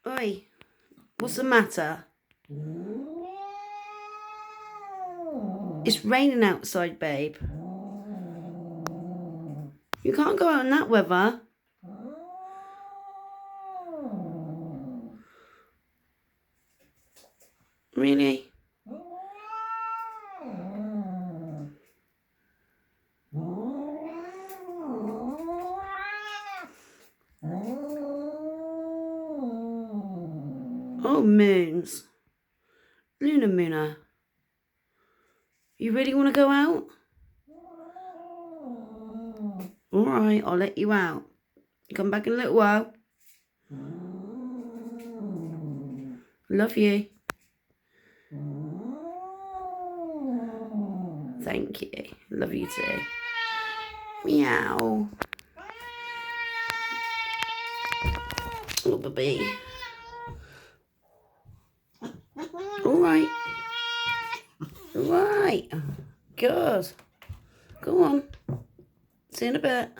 Oi, what's the matter? It's raining outside, babe. You can't go out in that weather. Really? Oh, moons. Luna Moona. You really want to go out? Alright, I'll let you out. Come back in a little while. Love you. Thank you. Love you too. Meow. Oh, baby. Alright. Alright. Good. Go on. See you in a bit.